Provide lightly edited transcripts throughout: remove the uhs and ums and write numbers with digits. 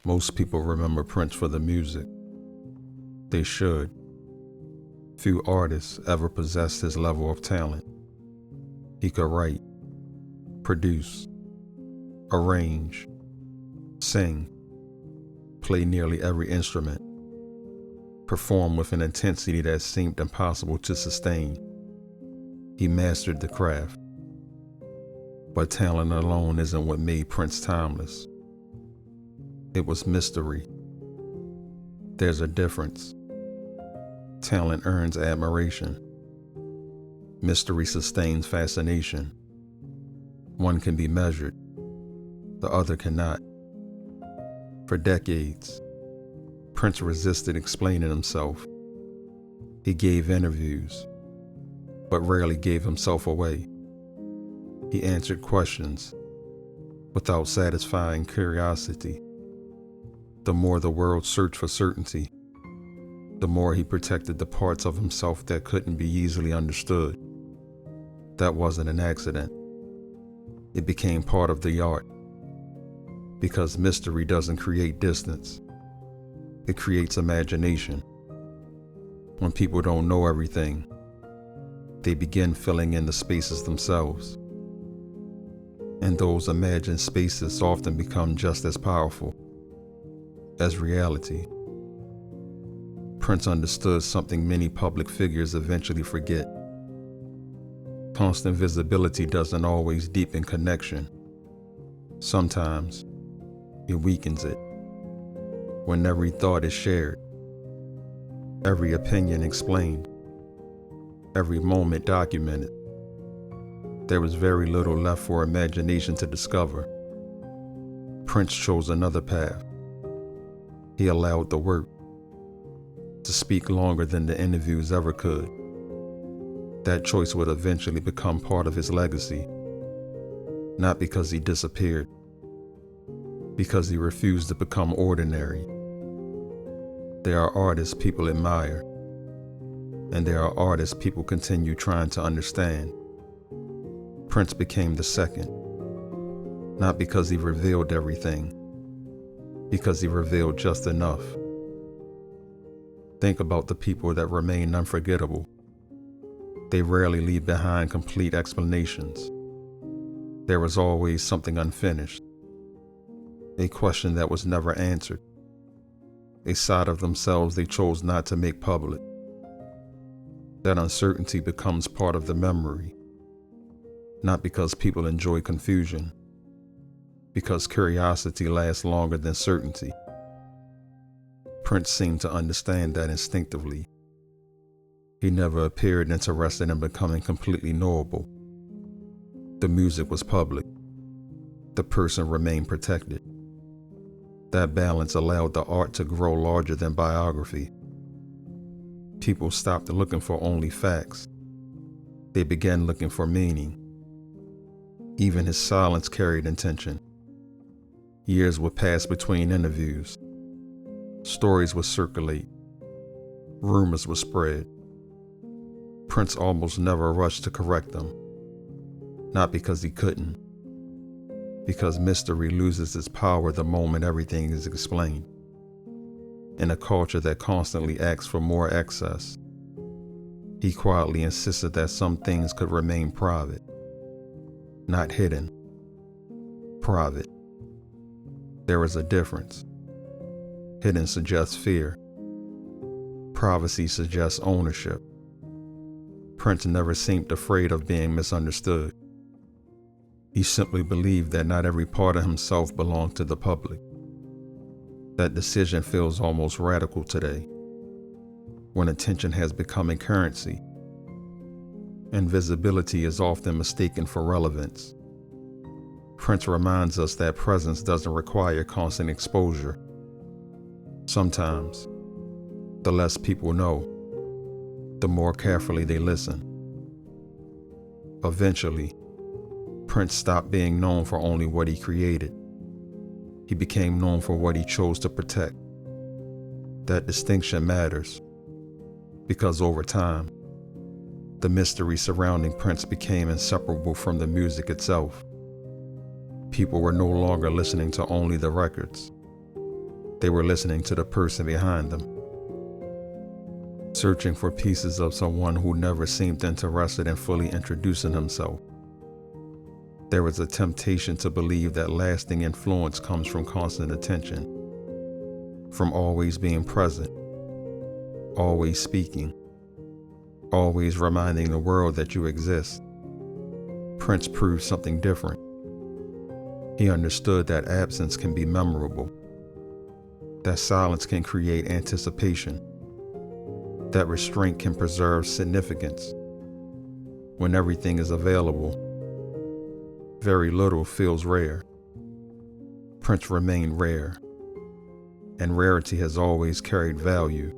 Most people remember Prince for the music. They should. Few artists ever possessed his level of talent. He could write, produce, arrange, sing, play nearly every instrument, perform with an intensity that seemed impossible to sustain. He mastered the craft. But talent alone isn't what made Prince timeless. It was mystery. There's a difference. Talent earns admiration. Mystery sustains fascination. One can be measured. The other cannot. For decades, Prince resisted explaining himself. He gave interviews, but rarely gave himself away. He answered questions without satisfying curiosity. The more the world searched for certainty, the more he protected the parts of himself that couldn't be easily understood. That wasn't an accident. It became part of the art. Because mystery doesn't create distance. It creates imagination. When people don't know everything, they begin filling in the spaces themselves. And those imagined spaces often become just as powerful as reality. Prince understood something many public figures eventually forget. Constant visibility doesn't always deepen connection. Sometimes it weakens it. When every thought is shared, every opinion explained, every moment documented, there was very little left for imagination to discover. Prince chose another path. He allowed the work to speak longer than the interviews ever could. That choice would eventually become part of his legacy, not because he disappeared, because he refused to become ordinary. There are artists people admire, and there are artists people continue trying to understand. Prince became the second, not because he revealed everything, because he revealed just enough. Think about the people that remain unforgettable. They rarely leave behind complete explanations. There was always something unfinished, a question that was never answered, a side of themselves they chose not to make public. That uncertainty becomes part of the memory, not because people enjoy confusion, because curiosity lasts longer than certainty. Prince seemed to understand that instinctively. He never appeared interested in becoming completely knowable. The music was public. The person remained protected. That balance allowed the art to grow larger than biography. People stopped looking for only facts. They began looking for meaning. Even his silence carried intention. Years would pass between interviews. Stories would circulate. Rumors would spread. Prince almost never rushed to correct them. Not because he couldn't. Because mystery loses its power the moment everything is explained. In a culture that constantly asks for more access, he quietly insisted that some things could remain private. Not hidden. Private. There is a difference. Hidden suggests fear. Privacy suggests ownership. Prince never seemed afraid of being misunderstood. He simply believed that not every part of himself belonged to the public. That decision feels almost radical today, when attention has become a currency. Invisibility is often mistaken for relevance. Prince reminds us that presence doesn't require constant exposure. Sometimes, the less people know, the more carefully they listen. Eventually, Prince stopped being known for only what he created. He became known for what he chose to protect. That distinction matters, because over time, the mystery surrounding Prince became inseparable from the music itself. People were no longer listening to only the records. They were listening to the person behind them, searching for pieces of someone who never seemed interested in fully introducing himself. There was a temptation to believe that lasting influence comes from constant attention, from always being present, always speaking, always reminding the world that you exist. Prince proved something different. He understood that absence can be memorable, that silence can create anticipation, that restraint can preserve significance. When everything is available, very little feels rare. Prince remained rare, and rarity has always carried value.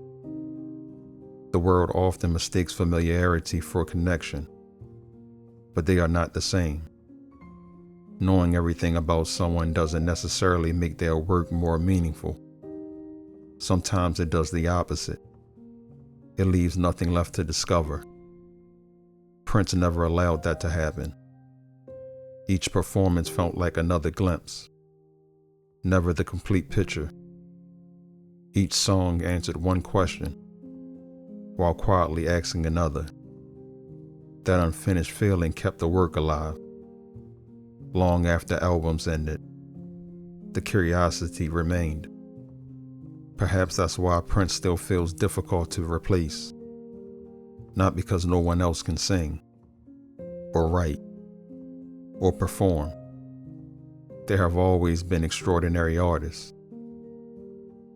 The world often mistakes familiarity for connection, but they are not the same. Knowing everything about someone doesn't necessarily make their work more meaningful. Sometimes it does the opposite. It leaves nothing left to discover. Prince never allowed that to happen. Each performance felt like another glimpse, never the complete picture. Each song answered one question, while quietly asking another. That unfinished feeling kept the work alive. Long after albums ended, the curiosity remained. Perhaps that's why Prince still feels difficult to replace. Not because no one else can sing, or write, or perform. There have always been extraordinary artists,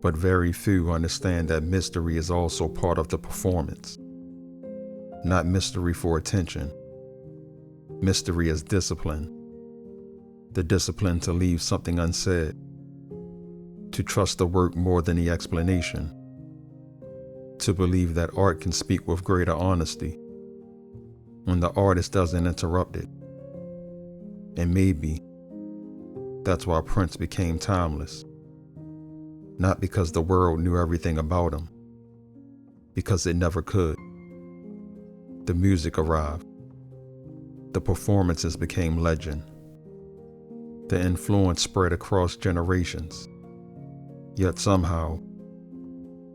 but very few understand that mystery is also part of the performance. Not mystery for attention. Mystery as discipline. The discipline to leave something unsaid, to trust the work more than the explanation, to believe that art can speak with greater honesty when the artist doesn't interrupt it. And maybe that's why Prince became timeless. Not because the world knew everything about him, because it never could. The music arrived. The performances became legend. The influence spread across generations. Yet somehow,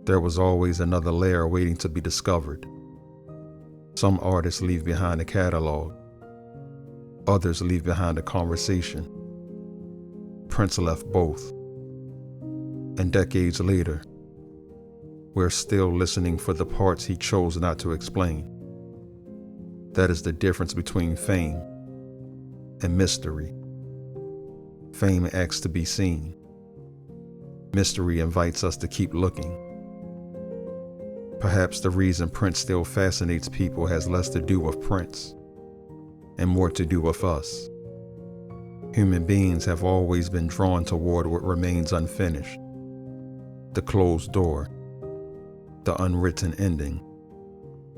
there was always another layer waiting to be discovered. Some artists leave behind a catalog. Others leave behind a conversation. Prince left both. And decades later, we're still listening for the parts he chose not to explain. That is the difference between fame and mystery. Fame asks to be seen. Mystery invites us to keep looking. Perhaps the reason Prince still fascinates people has less to do with Prince and more to do with us. Human beings have always been drawn toward what remains unfinished. The closed door, the unwritten ending,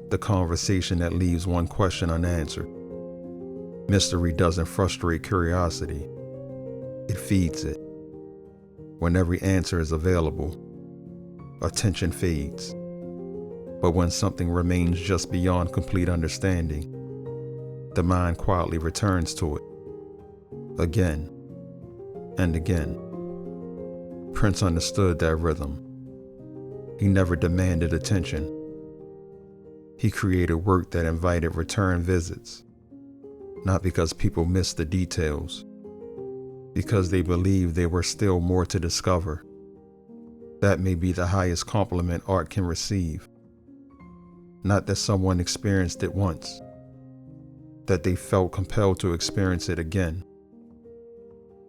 the conversation that leaves one question unanswered. Mystery doesn't frustrate curiosity, it feeds it. When every answer is available, attention fades. But when something remains just beyond complete understanding, the mind quietly returns to it, again and again. Prince understood that rhythm. He never demanded attention. He created work that invited return visits, not because people missed the details, because they believed there were still more to discover. That may be the highest compliment art can receive. Not that someone experienced it once, that they felt compelled to experience it again.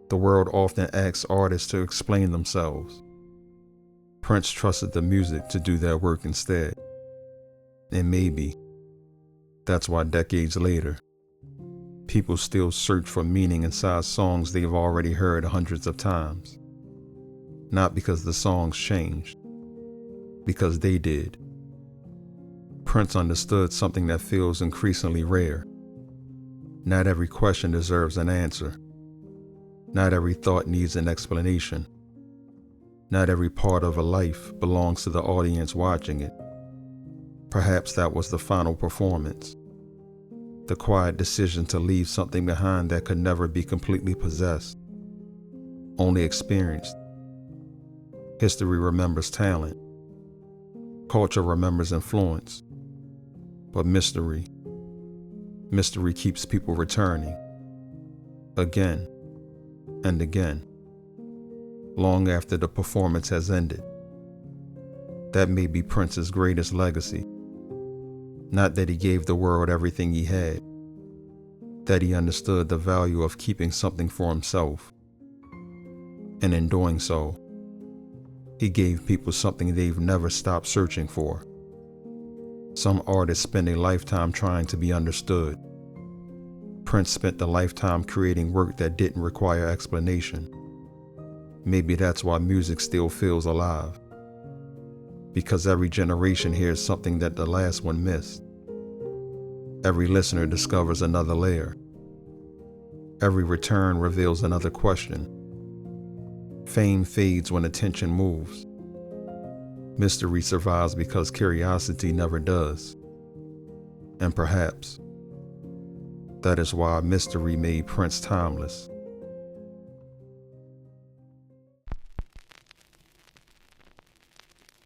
The world often asks artists to explain themselves. Prince trusted the music to do their work instead. And maybe that's why decades later, people still search for meaning inside songs they've already heard hundreds of times. Not because the songs changed, because they did. Prince understood something that feels increasingly rare. Not every question deserves an answer. Not every thought needs an explanation. Not every part of a life belongs to the audience watching it. Perhaps that was the final performance. The quiet decision to leave something behind that could never be completely possessed, only experienced. History remembers talent. Culture remembers influence. But mystery keeps people returning. Again and again. Long after the performance has ended. That may be Prince's greatest legacy. Not that he gave the world everything he had. That he understood the value of keeping something for himself. And in doing so, he gave people something they've never stopped searching for. Some artists spend a lifetime trying to be understood. Prince spent a lifetime creating work that didn't require explanation. Maybe that's why music still feels alive. Because every generation hears something that the last one missed. Every listener discovers another layer. Every return reveals another question. Fame fades when attention moves. Mystery survives because curiosity never does. And perhaps that is why mystery made Prince timeless.